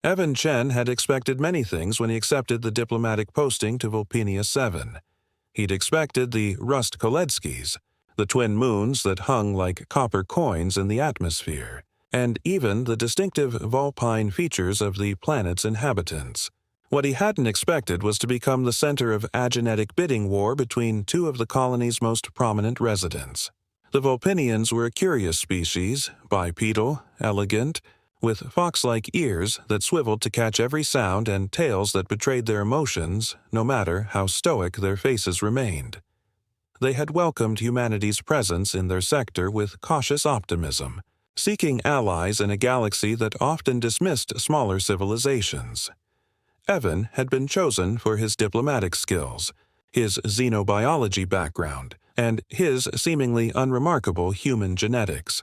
Evan Chen had expected many things when he accepted the diplomatic posting to Vulpinian 7. He'd expected the Rust Koledskis, the twin moons that hung like copper coins in the atmosphere, and even the distinctive vulpine features of the planet's inhabitants. What he hadn't expected was to become the center of agenetic bidding war between two of the colony's most prominent residents. The Vulpinians were a curious species, bipedal, elegant, with fox-like ears that swiveled to catch every sound and tails that betrayed their emotions, no matter how stoic their faces remained. They had welcomed humanity's presence in their sector with cautious optimism, seeking allies in a galaxy that often dismissed smaller civilizations. Evan had been chosen for his diplomatic skills, his xenobiology background, and his seemingly unremarkable human genetics.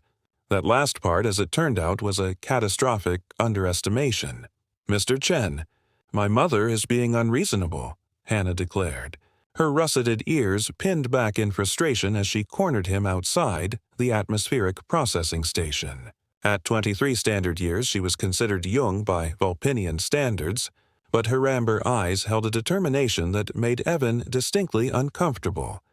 That last part, as it turned out, was a catastrophic underestimation. "Mr. Chen, my mother is being unreasonable," Hannah declared, her russeted ears pinned back in frustration as she cornered him outside the atmospheric processing station. At 23 standard years, she was considered young by Vulpinian standards, but her amber eyes held a determination that made Evan distinctly uncomfortable.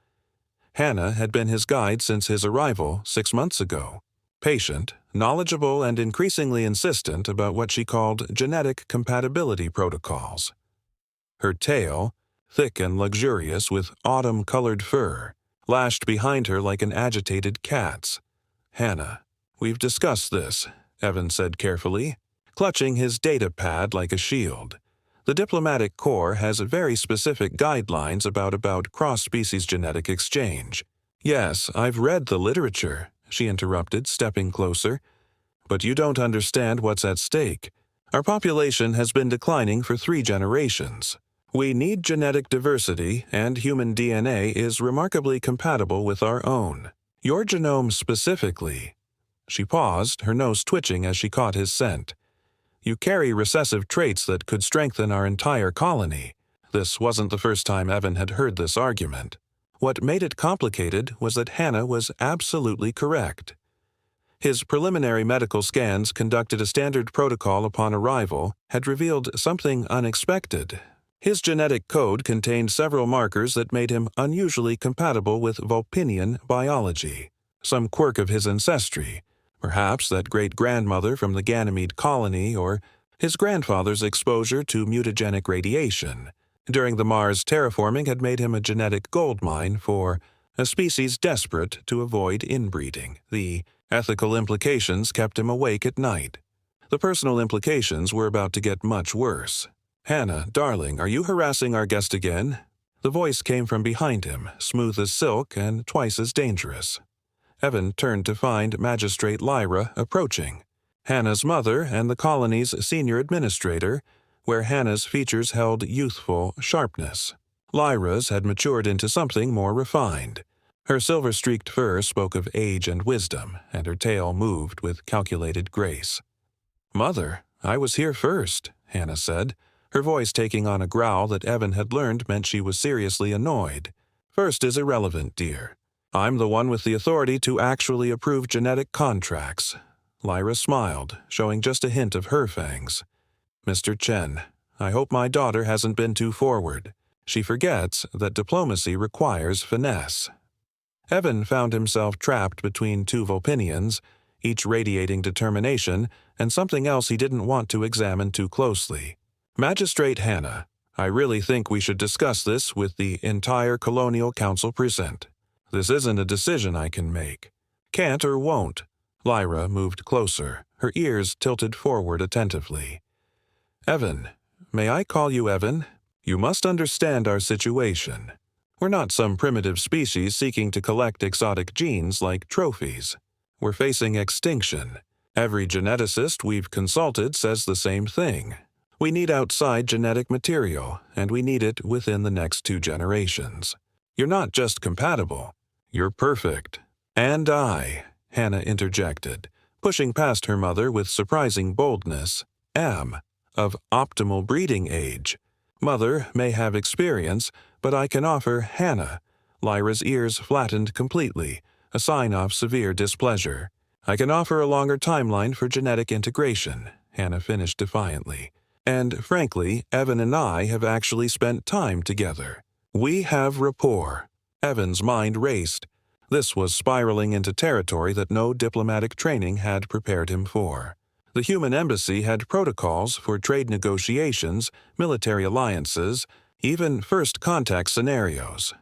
Hannah had been his guide since his arrival 6 months ago. Patient, knowledgeable, and increasingly insistent about what she called genetic compatibility protocols. Her tail, thick and luxurious with autumn-colored fur, lashed behind her like an agitated cat's. "Hannah, we've discussed this," Evan said carefully, clutching his data pad like a shield. "The diplomatic corps has very specific guidelines about cross-species genetic exchange." "Yes, I've read the literature," she interrupted, stepping closer. "But you don't understand what's at stake. Our population has been declining for 3 generations. We need genetic diversity, and human DNA is remarkably compatible with our own. Your genome specifically." She paused, her nose twitching as she caught his scent. "You carry recessive traits that could strengthen our entire colony." This wasn't the first time Evan had heard this argument. What made it complicated was that Hannah was absolutely correct. His preliminary medical scans, conducted a standard protocol upon arrival, had revealed something unexpected. His genetic code contained several markers that made him unusually compatible with Vulpinian biology. Some quirk of his ancestry, perhaps that great-grandmother from the Ganymede colony, or his grandfather's exposure to mutagenic radiation during the Mars terraforming had made him a genetic goldmine for a species desperate to avoid inbreeding. The ethical implications kept him awake at night. The personal implications were about to get much worse. "Hannah, darling, are you harassing our guest again?" The voice came from behind him, smooth as silk and twice as dangerous. Evan turned to find Magistrate Lyra approaching, Hannah's mother and the colony's senior administrator, where Hannah's features held youthful sharpness. Lyra's had matured into something more refined. Her silver-streaked fur spoke of age and wisdom, and her tail moved with calculated grace. "Mother, I was here first," Hannah said, her voice taking on a growl that Evan had learned meant she was seriously annoyed. "First is irrelevant, dear. I'm the one with the authority to actually approve genetic contracts." Lyra smiled, showing just a hint of her fangs. "Mr. Chen, I hope my daughter hasn't been too forward. She forgets that diplomacy requires finesse." Evan found himself trapped between 2 Vulpinians, each radiating determination and something else he didn't want to examine too closely. "Magistrate Hannah, I really think we should discuss this with the entire Colonial Council present. This isn't a decision I can make. Can't or won't." Lyra moved closer, her ears tilted forward attentively. "Evan, may I call you Evan? You must understand our situation. We're not some primitive species seeking to collect exotic genes like trophies. We're facing extinction. Every geneticist we've consulted says the same thing. We need outside genetic material, and we need it within the next 2 generations. You're not just compatible, you're perfect." "And I," Hannah interjected, pushing past her mother with surprising boldness, "am of optimal breeding age. Mother may have experience, but I can offer Hannah." Lyra's ears flattened completely, a sign of severe displeasure. "I can offer a longer timeline for genetic integration, Hannah finished defiantly. And frankly, Evan and I have actually spent time together. We have rapport. Evan's mind raced. This was spiraling into territory that no diplomatic training had prepared him for. The human embassy had protocols for trade negotiations, military alliances, even first contact scenarios.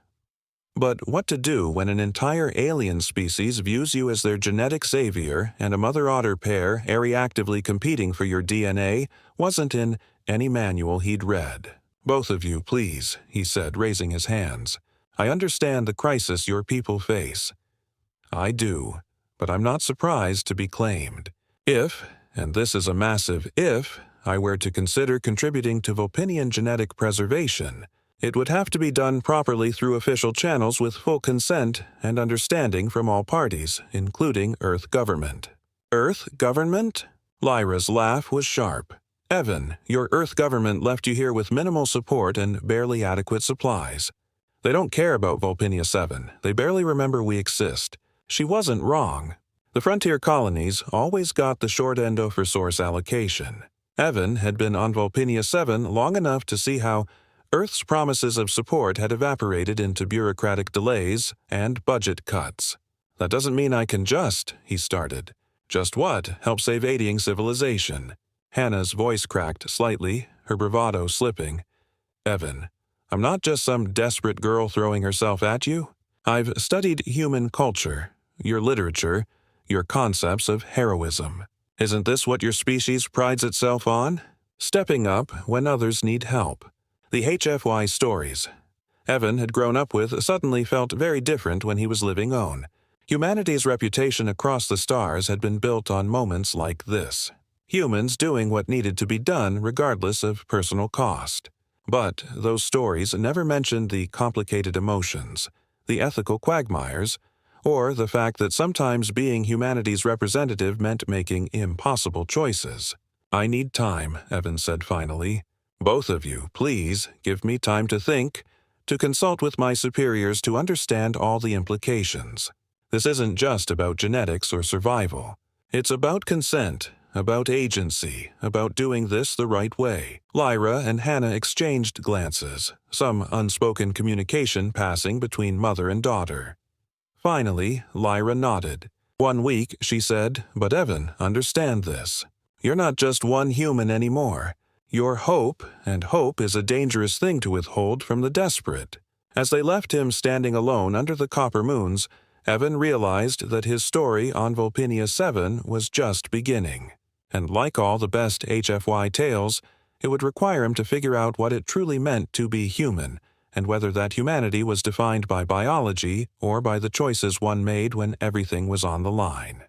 But what to do when an entire alien species views you as their genetic savior and a mother-otter pair actively competing for your DNA wasn't in any manual he'd read. "Both of you, please," he said, raising his hands. "I understand the crisis your people face." "I do, but I'm not surprised to be claimed. If, and this is a massive if, I were to consider contributing to Vulpinian genetic preservation, it would have to be done properly through official channels with full consent and understanding from all parties, including Earth government." "Earth government?" Lyra's laugh was sharp. "Evan, your Earth government left you here with minimal support and barely adequate supplies. They don't care about Vulpinia 7. They barely remember we exist." She wasn't wrong. The frontier colonies always got the short end of resource allocation. Evan had been on Vulpinia 7 long enough to see how Earth's promises of support had evaporated into bureaucratic delays and budget cuts. "That doesn't mean I can just," he started. "Just what? Help save aging civilization." Hannah's voice cracked slightly, her bravado slipping. "Evan, I'm not just some desperate girl throwing herself at you. I've studied human culture, your literature, your concepts of heroism. Isn't this what your species prides itself on? Stepping up when others need help. The HFY stories Evan had grown up with suddenly felt very different when he was living on. Humanity's reputation across the stars had been built on moments like this. Humans doing what needed to be done regardless of personal cost. But those stories never mentioned the complicated emotions, the ethical quagmires, or the fact that sometimes being humanity's representative meant making impossible choices. "I need time," Evan said finally. "Both of you, please, give me time to think, to consult with my superiors to understand all the implications. This isn't just about genetics or survival. It's about consent, about agency, about doing this the right way." Lyra and Hannah exchanged glances, some unspoken communication passing between mother and daughter. Finally, Lyra nodded. "1 week," she said, "but Evan, understand this. You're not just one human anymore. You're hope, and hope is a dangerous thing to withhold from the desperate." As they left him standing alone under the copper moons, Evan realized that his story on Vulpinia 7 was just beginning. And like all the best HFY tales, it would require him to figure out what it truly meant to be human, and whether that humanity was defined by biology or by the choices one made when everything was on the line.